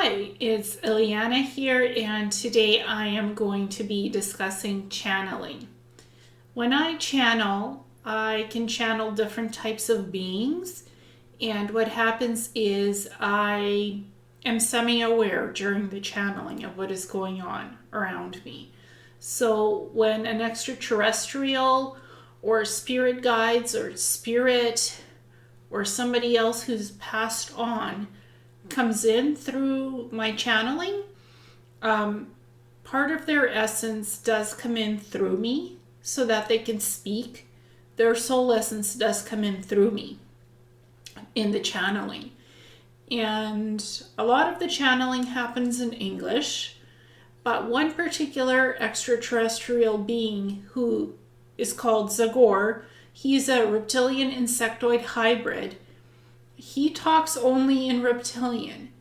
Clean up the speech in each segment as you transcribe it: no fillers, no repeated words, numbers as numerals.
Hi, it's Ileana here, and today I am going to be discussing channeling. When I channel, I can channel different types of beings, and what happens is I am semi-aware during the channeling of what is going on around me. So when an extraterrestrial or spirit guides or spirit or somebody else who's passed on comes in through my channeling, part of their essence does come in through me so that they can speak. Their soul essence does come in through me in the channeling. And a lot of the channeling happens in English, but one particular extraterrestrial being who is called Zagor, he's a reptilian insectoid hybrid. He talks only in reptilian.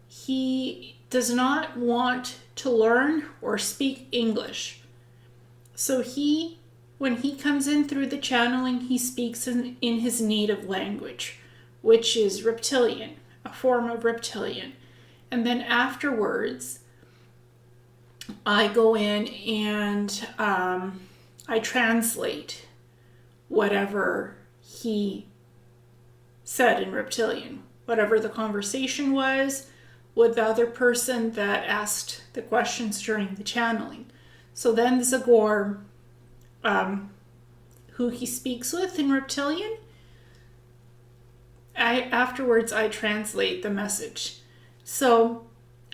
He does not want to learn or speak English. So when he comes in through the channeling, he speaks in his native language, which is reptilian, a form of reptilian. And then afterwards, I go in and I translate whatever he said in reptilian, whatever the conversation was with the other person that asked the questions during the channeling. So then Zagor, who he speaks with in reptilian, afterwards I translate the message. So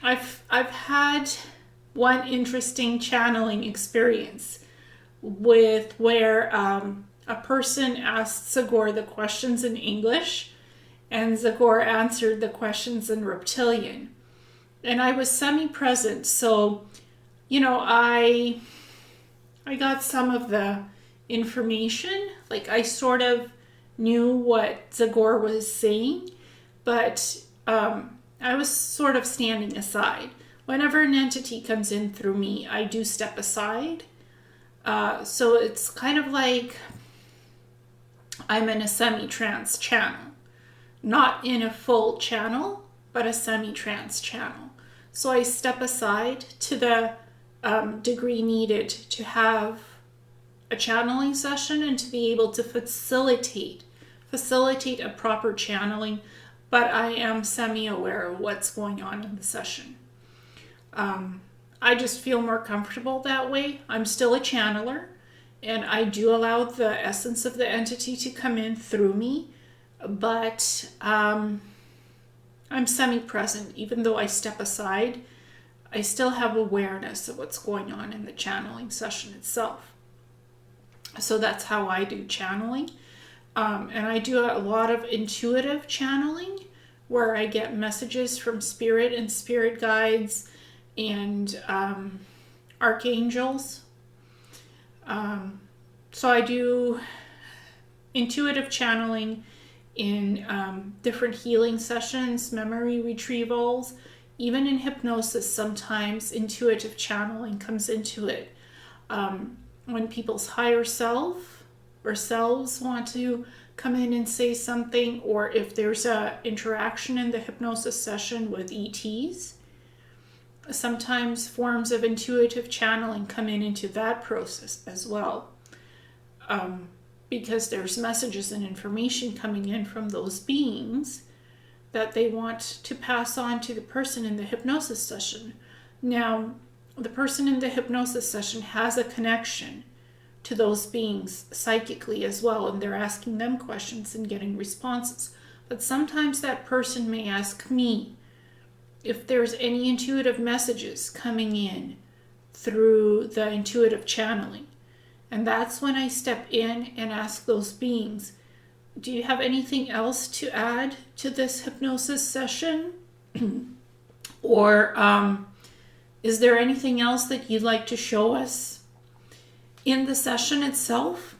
I've had one interesting channeling experience with where a person asked Zagor the questions in English, and Zagor answered the questions in reptilian. And I was semi-present, so, I got some of the information. Like, I sort of knew what Zagor was saying, but I was sort of standing aside. Whenever an entity comes in through me, I do step aside. So it's kind of like I'm in a semi-trance channel. Not in a full channel, but a semi-trance channel. So I step aside to the degree needed to have a channeling session and to be able to facilitate a proper channeling, but I am semi-aware of what's going on in the session. I just feel more comfortable that way. I'm still a channeler, and I do allow the essence of the entity to come in through me, but I'm semi-present. Even though I step aside, I still have awareness of what's going on in the channeling session itself. So that's how I do channeling. And I do a lot of intuitive channeling where I get messages from spirit and spirit guides and archangels. So I do intuitive channeling in different healing sessions, memory retrievals, even in hypnosis. Sometimes intuitive channeling comes into it. When people's higher self or selves want to come in and say something, or if there's a interaction in the hypnosis session with ETs, sometimes forms of intuitive channeling come into that process as well. Because there's messages and information coming in from those beings that they want to pass on to the person in the hypnosis session. Now, the person in the hypnosis session has a connection to those beings psychically as well, and they're asking them questions and getting responses. But sometimes that person may ask me if there's any intuitive messages coming in through the intuitive channeling. And that's when I step in and ask those beings, do you have anything else to add to this hypnosis session? Or is there anything else that you'd like to show us in the session itself?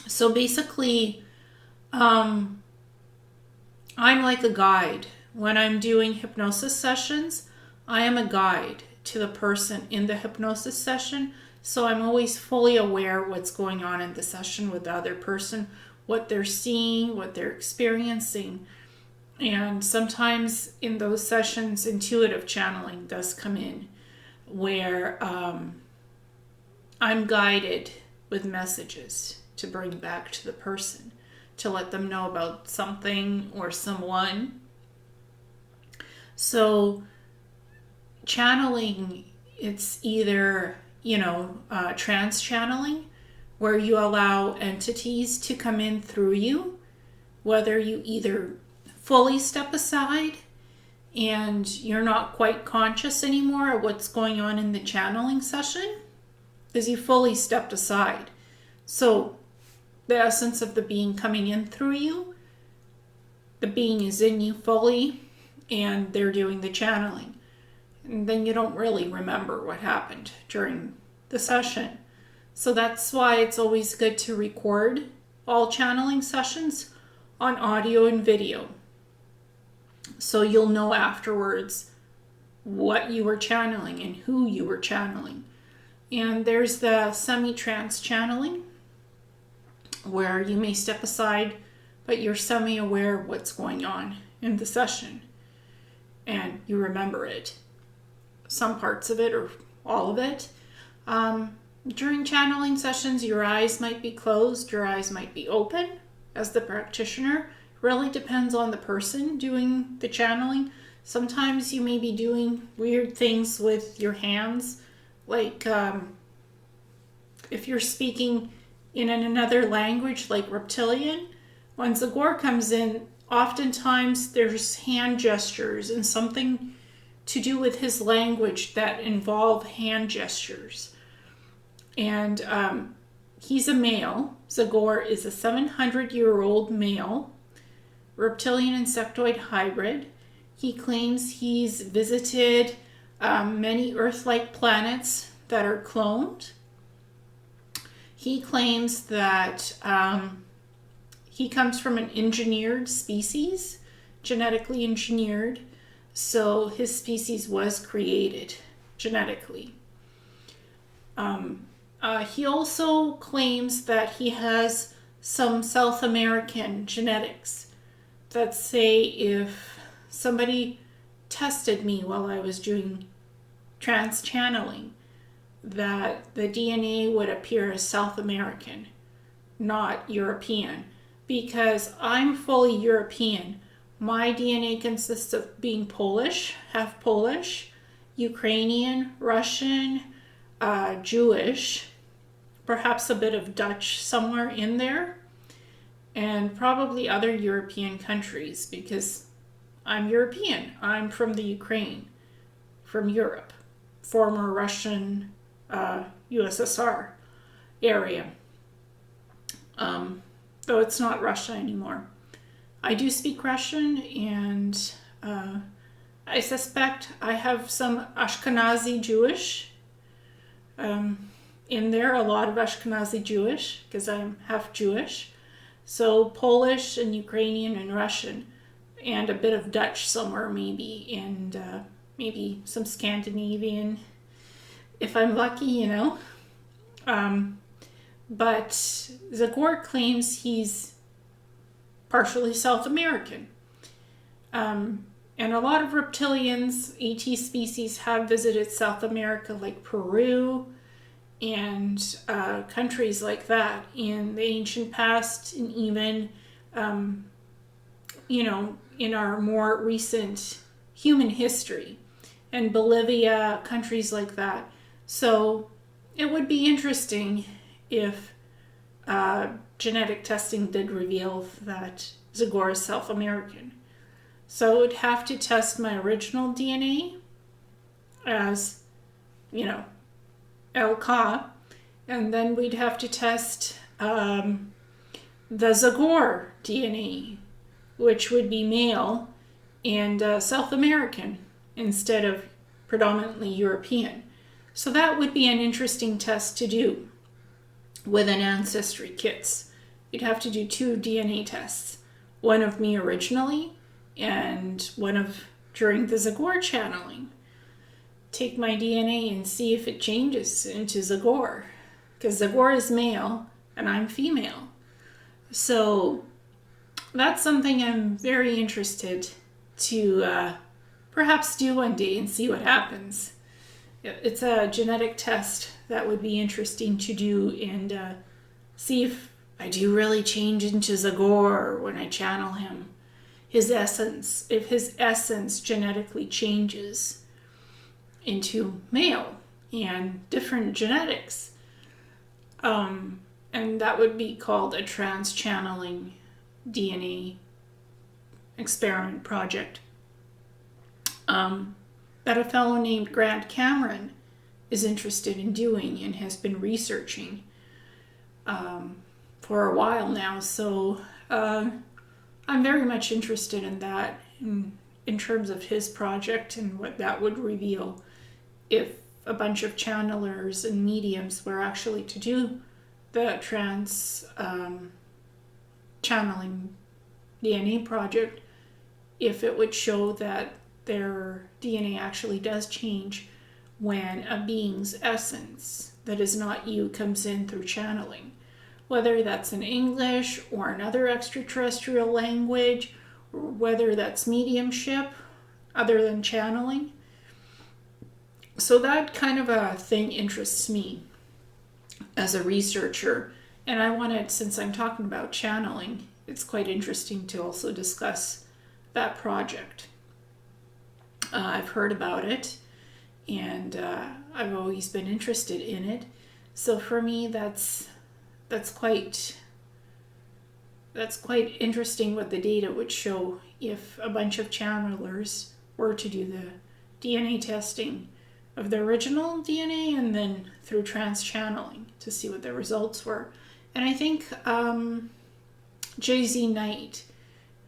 So basically, I'm like a guide. When I'm doing hypnosis sessions, I am a guide to the person in the hypnosis session. So I'm always fully aware what's going on in the session with the other person, what they're seeing, what they're experiencing. And sometimes in those sessions, intuitive channeling does come in, where I'm guided with messages to bring back to the person, to let them know about something or someone. So channeling, it's either, trance channeling, where you allow entities to come in through you, whether you either fully step aside and you're not quite conscious anymore of what's going on in the channeling session, because you fully stepped aside. So the essence of the being coming in through you, the being is in you fully, and they're doing the channeling. And then you don't really remember what happened during the session. So that's why it's always good to record all channeling sessions on audio and video. So you'll know afterwards what you were channeling and who you were channeling. And there's the semi-trance channeling, where you may step aside, but you're semi-aware of what's going on in the session. And you remember it. Some parts of it or all of it. During channeling sessions, your eyes might be closed, your eyes might be open as the practitioner. It really depends on the person doing the channeling. Sometimes you may be doing weird things with your hands, like if you're speaking in another language like reptilian, when Zagor comes in, oftentimes there's hand gestures and something to do with his language that involve hand gestures. And he's a male. Zagor is a 700-year-old male, reptilian insectoid hybrid. He claims he's visited many Earth-like planets that are cloned. He claims that he comes from an engineered species, genetically engineered. So his species was created genetically. He also claims that he has some South American genetics that say if somebody tested me while I was doing trance channeling, that the DNA would appear as South American, not European, because I'm fully European. My DNA consists of being Polish, half Polish, Ukrainian, Russian, Jewish, perhaps a bit of Dutch somewhere in there, and probably other European countries, because I'm European. I'm from the Ukraine, from Europe, former Russian USSR area, though it's not Russia anymore. I do speak Russian, and I suspect I have some Ashkenazi Jewish in there, a lot of Ashkenazi Jewish, because I'm half Jewish. So Polish and Ukrainian and Russian, and a bit of Dutch somewhere maybe, and maybe some Scandinavian, if I'm lucky, But Zagor claims he's partially South American. And a lot of reptilians, ET species, have visited South America, like Peru and countries like that in the ancient past, and even, in our more recent human history, and Bolivia, countries like that. So it would be interesting if genetic testing did reveal that Zagor is South American. So I would have to test my original DNA as, LK, and then we'd have to test the Zagor DNA, which would be male and South American instead of predominantly European. So that would be an interesting test to do with an ancestry kits. You'd have to do 2 DNA tests, one of me originally and one of during the Zagor channeling. Take my DNA and see if it changes into Zagor, because Zagor is male and I'm female. So that's something I'm very interested to perhaps do one day and see what happens. It's a genetic test that would be interesting to do and see if I do really change into Zagor when I channel him. His essence, if his essence genetically changes into male and different genetics. And that would be called a trans-channeling DNA experiment project. That a fellow named Grant Cameron is interested in doing and has been researching for a while now. So I'm very much interested in that in terms of his project and what that would reveal if a bunch of channelers and mediums were actually to do the trans channeling DNA project, if it would show that their DNA actually does change when a being's essence that is not you comes in through channeling, whether that's in English or another extraterrestrial language, or whether that's mediumship other than channeling. So that kind of a thing interests me as a researcher, and I wanted, since I'm talking about channeling, it's quite interesting to also discuss that project. I've heard about it, and I've always been interested in it. So for me, that's quite interesting what the data would show if a bunch of channelers were to do the DNA testing of the original DNA and then through trans-channeling to see what the results were. And I think Jay-Z Knight,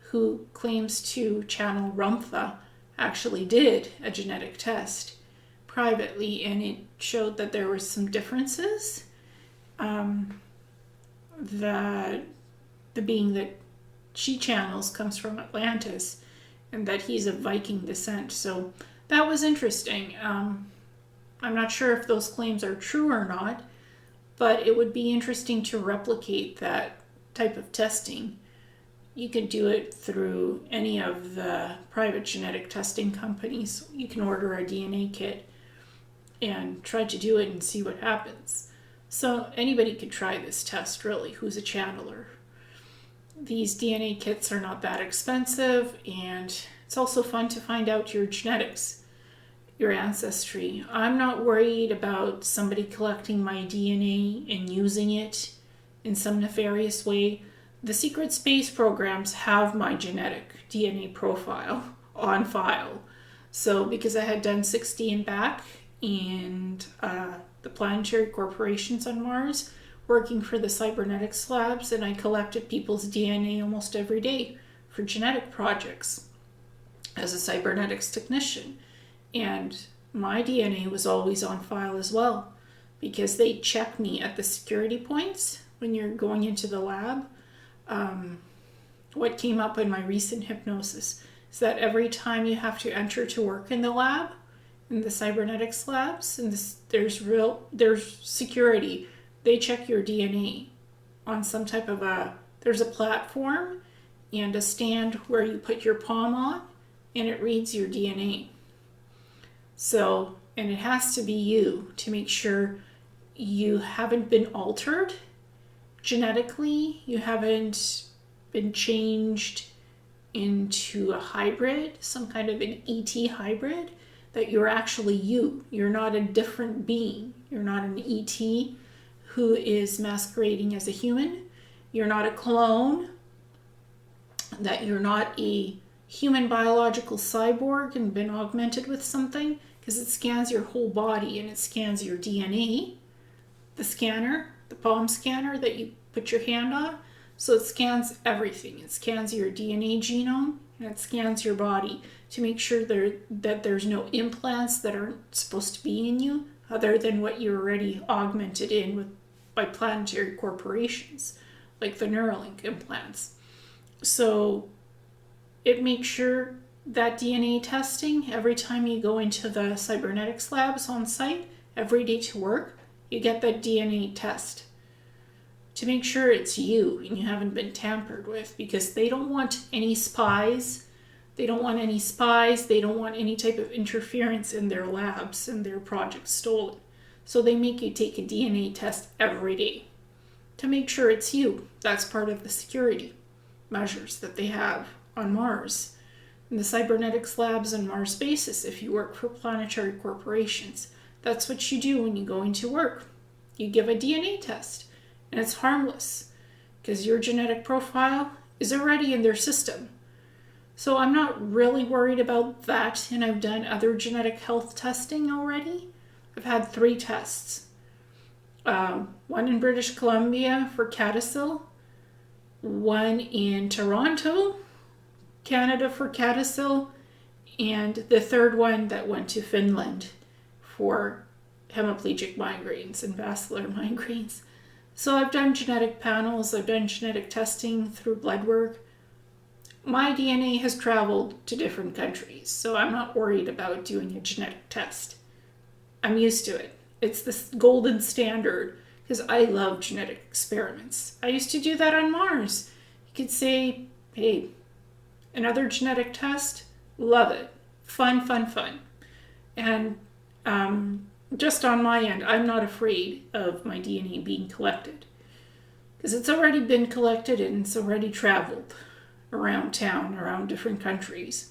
who claims to channel Rumpha, actually did a genetic test privately, and it showed that there were some differences. That the being that she channels comes from Atlantis, and that he's of Viking descent. So that was interesting. I'm not sure if those claims are true or not, but it would be interesting to replicate that type of testing. You could do it through any of the private genetic testing companies. You can order a DNA kit and try to do it and see what happens. So anybody could try this test, really, who's a channeler. These DNA kits are not that expensive, and it's also fun to find out your genetics, your ancestry. I'm not worried about somebody collecting my DNA and using it in some nefarious way. The secret space programs have my genetic DNA profile on file. So because I had done 16 back and the planetary corporations on Mars, working for the Cybernetics Labs, and I collected people's DNA almost every day for genetic projects as a cybernetics technician. And my DNA was always on file as well, because they check me at the security points when you're going into the lab. What came up in my recent hypnosis is that every time you have to enter to work in the lab, in the Cybernetics Labs, and there's security. They check your DNA on some type of there's a platform and a stand where you put your palm on, and it reads your DNA. So, and it has to be you to make sure you haven't been altered genetically, you haven't been changed into a hybrid, some kind of an ET hybrid, that you're actually you. You're not a different being. You're not an ET who is masquerading as a human. You're not a clone, that you're not a human biological cyborg and been augmented with something, because it scans your whole body and it scans your DNA. The scanner, the palm scanner that you put your hand on, so it scans everything. It scans your DNA genome and it scans your body to make sure that there's no implants that aren't supposed to be in you other than what you're already augmented in by planetary corporations, like the Neuralink implants. So it makes sure that DNA testing, every time you go into the Cybernetics Labs on site, every day to work, you get that DNA test to make sure it's you and you haven't been tampered with, because they don't want any spies. They don't want any spies. They don't want any type of interference in their labs and their projects stolen. So they make you take a DNA test every day to make sure it's you. That's part of the security measures that they have on Mars. In the Cybernetics Labs and Mars bases, if you work for planetary corporations, that's what you do when you go into work. You give a DNA test, and it's harmless because your genetic profile is already in their system. So I'm not really worried about that, and I've done other genetic health testing already. I've had 3 tests. One in British Columbia for Cadisil, one in Toronto, Canada for Cadisil, and the 3rd one that went to Finland for hemiplegic migraines and vascular migraines. So I've done genetic panels, I've done genetic testing through blood work. My DNA has traveled to different countries, so I'm not worried about doing a genetic test. I'm used to it. It's the golden standard because I love genetic experiments. I used to do that on Mars. You could say, hey, another genetic test, love it. Fun, fun, fun. And just on my end, I'm not afraid of my DNA being collected because it's already been collected and it's already traveled around town, around different countries.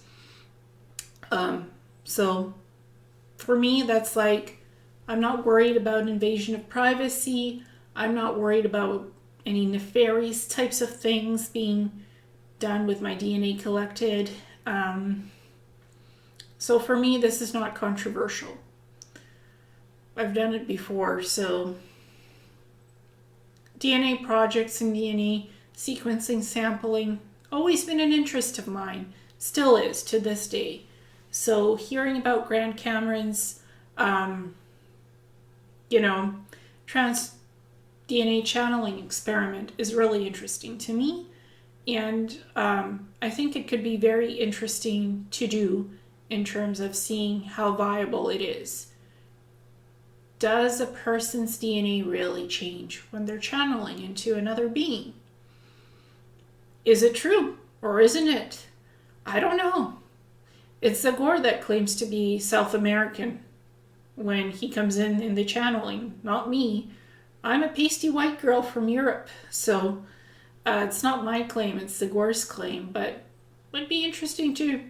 So for me, that's like, I'm not worried about invasion of privacy. I'm not worried about any nefarious types of things being done with my DNA collected. So for me, this is not controversial. I've done it before, so DNA projects and DNA sequencing sampling, always been an interest of mine, still is to this day. So hearing about Grant Cameron's trans DNA channeling experiment is really interesting to me. And I think it could be very interesting to do in terms of seeing how viable it is. Does a person's DNA really change when they're channeling into another being? Is it true or isn't it? I don't know. It's Zagor that claims to be South American when he comes in the channeling, not me. I'm a pasty white girl from Europe, so it's not my claim, it's Zagor's claim, but it would be interesting to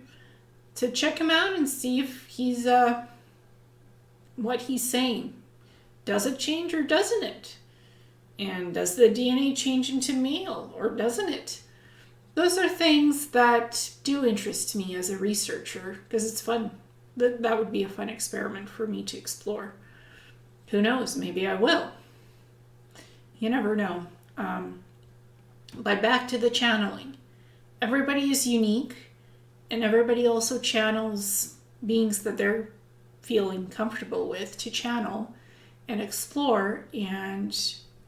check him out and see if he's what he's saying. Does it change or doesn't it? And does the DNA change into male or doesn't it? Those are things that do interest me as a researcher because it's fun. That would be a fun experiment for me to explore. Who knows? Maybe I will. You never know. But back to the channeling. Everybody is unique, and everybody also channels beings that they're feeling comfortable with to channel and explore. And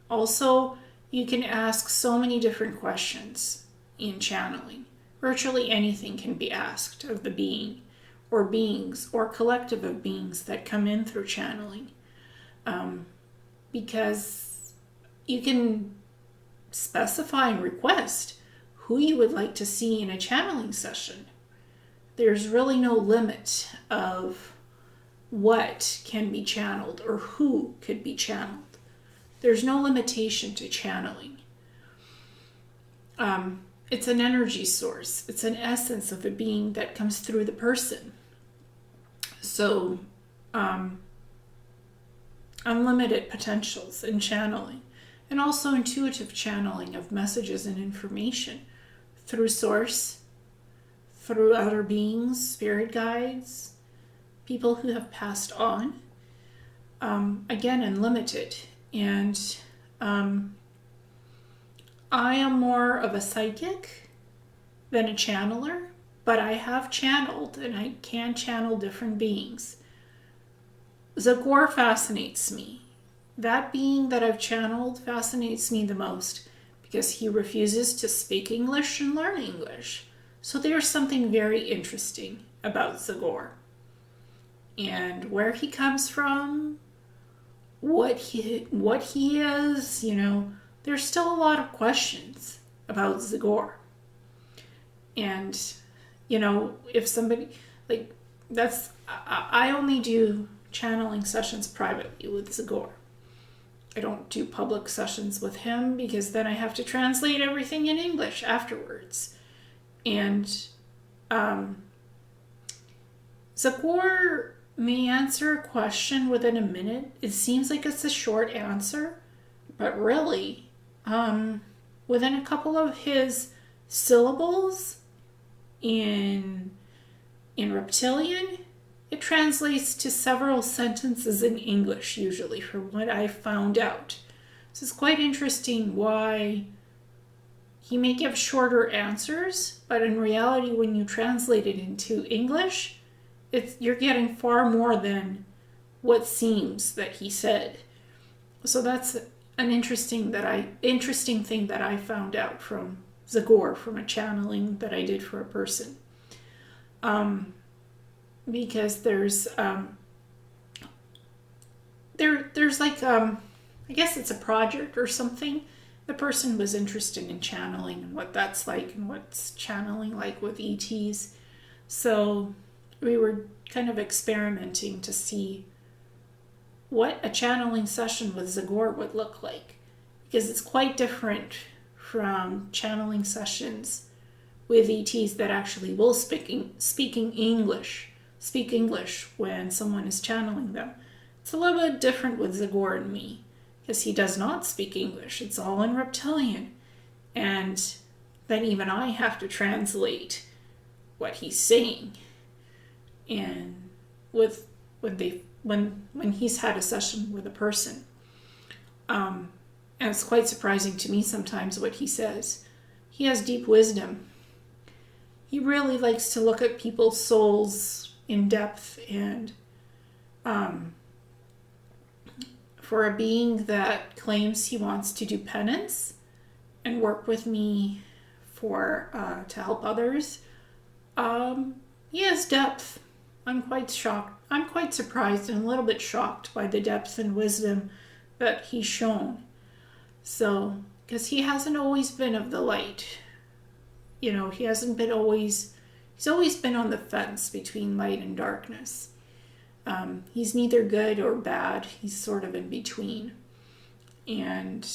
also, you can ask so many different questions in channeling. Virtually anything can be asked of the being or beings or collective of beings that come in through channeling. Because you can specify and request who you would like to see in a channeling session. There's really no limit of what can be channeled or who could be channeled. There's no limitation to channeling. It's an energy source. It's an essence of a being that comes through the person. So, unlimited potentials in channeling, and also intuitive channeling of messages and information through source, through other beings, spirit guides, people who have passed on. Again, unlimited. And I am more of a psychic than a channeler, but I have channeled and I can channel different beings. Zagor fascinates me. That being that I've channeled fascinates me the most because he refuses to speak English and learn English. So there's something very interesting about Zagor. And where he comes from, what he is, there's still a lot of questions about Zagor. And, if somebody, like, I only do channeling sessions privately with Zagor. I don't do public sessions with him because then I have to translate everything in English afterwards. And Zagor may answer a question within a minute. It seems like it's a short answer, but really, within a couple of his syllables in reptilian, it translates to several sentences in English, usually, from what I found out. So it's quite interesting why he may give shorter answers, but in reality, when you translate it into English, you're getting far more than what seems that he said. So that's an interesting thing that I found out from Zagor, from a channeling that I did for a person. Because there's like I guess it's a project or something. The person was interested in channeling and what that's like and what's channeling like with ETs. So we were kind of experimenting to see what a channeling session with Zagor would look like, because it's quite different from channeling sessions with ETs that actually will speak English when someone is channeling them. It's a little bit different with Zagor and me, because he does not speak English. It's all in reptilian. And then even I have to translate what he's saying. And when he's had a session with a person. And it's quite surprising to me sometimes what he says. He has deep wisdom. He really likes to look at people's souls in depth, and for a being that claims he wants to do penance and work with me to help others, he has depth. I'm quite shocked. I'm quite surprised and a little bit shocked by the depth and wisdom that he's shown. So, because he hasn't always been of the light. He hasn't been always, he's always been on the fence between light and darkness. He's neither good or bad. He's sort of in between. And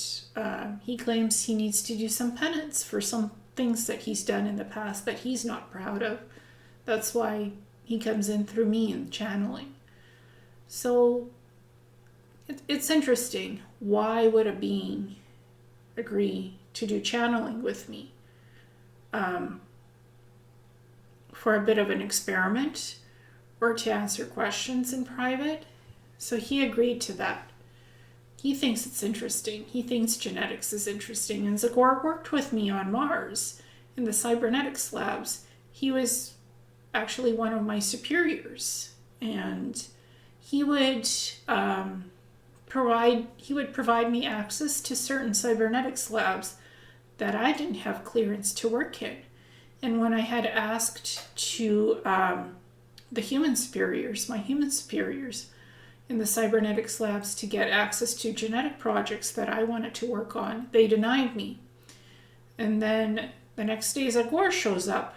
he claims he needs to do some penance for some things that he's done in the past that he's not proud of. That's why he comes in through me in channeling. So it's interesting. Why would a being agree to do channeling with me? For a bit of an experiment or to answer questions in private. So he agreed to that. He thinks it's interesting. He thinks genetics is interesting. And Zagor worked with me on Mars in the Cybernetics Labs. He was actually one of my superiors. And he would provide me access to certain cybernetics labs that I didn't have clearance to work in. And when I had asked to the human superiors, my human superiors in the cybernetics labs, to get access to genetic projects that I wanted to work on, they denied me. And then the next day Zagor shows up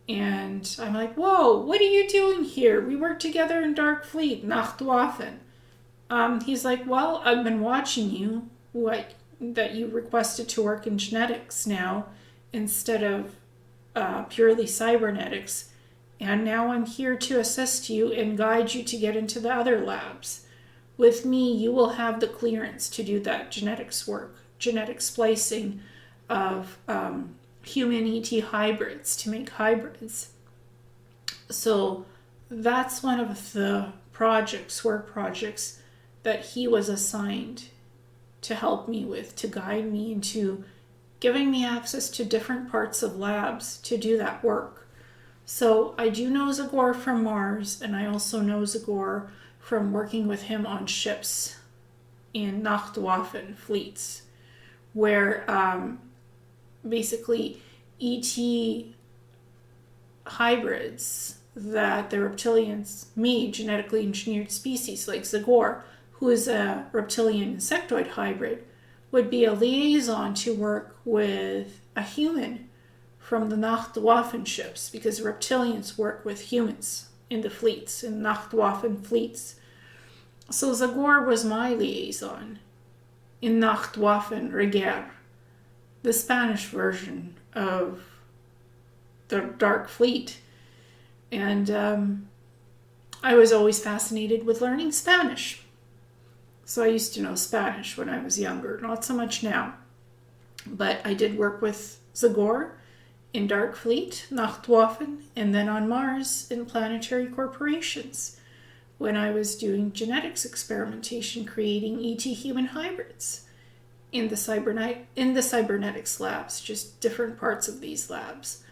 and I'm like, whoa, what are you doing here? We worked together in Dark Fleet, Nachtwaffen. He's like, well, I've been watching you, that you requested to work in genetics now instead of purely cybernetics. And now I'm here to assist you and guide you to get into the other labs. With me, you will have the clearance to do that genetics work, genetic splicing of human ET hybrids to make hybrids. So that's one of the work projects that he was assigned to help me with, to guide me into giving me access to different parts of labs to do that work. So I do know Zagor from Mars, and I also know Zagor from working with him on ships in Nachtwaffen fleets, where basically ET hybrids that the reptilians made, genetically engineered species like Zagor, who is a reptilian insectoid hybrid, would be a liaison to work with a human from the Nachtwaffen ships, because reptilians work with humans in the fleets, in Nachtwaffen fleets. So Zagor was my liaison in Nachtwaffen Reger, the Spanish version of the Dark Fleet. And I was always fascinated with learning Spanish. So I used to know Spanish when I was younger, not so much now. But I did work with Zagor in Dark Fleet, Nachtwaffen, and then on Mars in planetary corporations when I was doing genetics experimentation, creating ET human hybrids in the Cybernetics Labs, just different parts of these labs,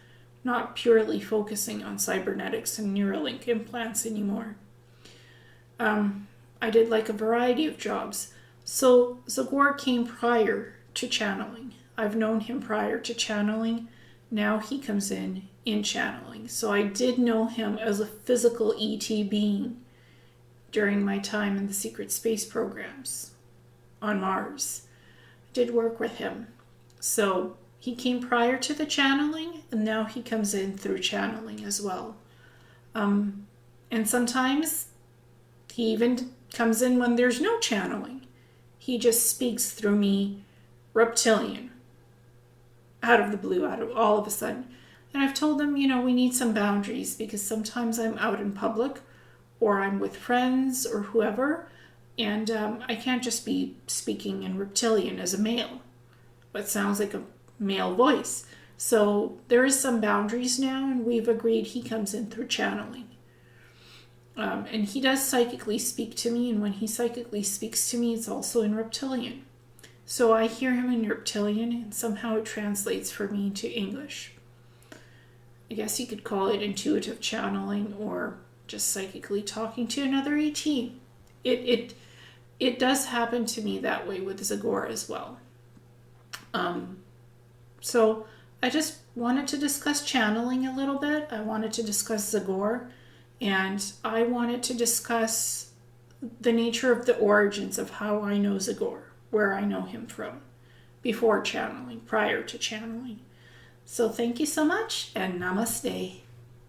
not purely focusing on cybernetics and Neuralink implants anymore. I did like a variety of jobs. So Zagor came prior to channeling. I've known him prior to channeling. Now he comes in channeling. So I did know him as a physical ET being during my time in the secret space programs on Mars. I did work with him. So he came prior to the channeling, and now he comes in through channeling as well. And sometimes he even comes in when there's no channeling. He just speaks through me, reptilian, out of the blue, out of all of a sudden. And I've told him, we need some boundaries, because sometimes I'm out in public or I'm with friends or whoever, and I can't just be speaking in reptilian as a male. It sounds like a male voice. So there is some boundaries now, and we've agreed he comes in through channeling. And he does psychically speak to me, and when he psychically speaks to me, it's also in reptilian. So I hear him in reptilian, and somehow it translates for me to English. I guess you could call it intuitive channeling, or just psychically talking to another ET. It does happen to me that way with Zagor as well. So I just wanted to discuss channeling a little bit. I wanted to discuss Zagor, and I wanted to discuss the nature of the origins of how I know Zagor, where I know him from, before channeling, prior to channeling. So thank you so much, and namaste.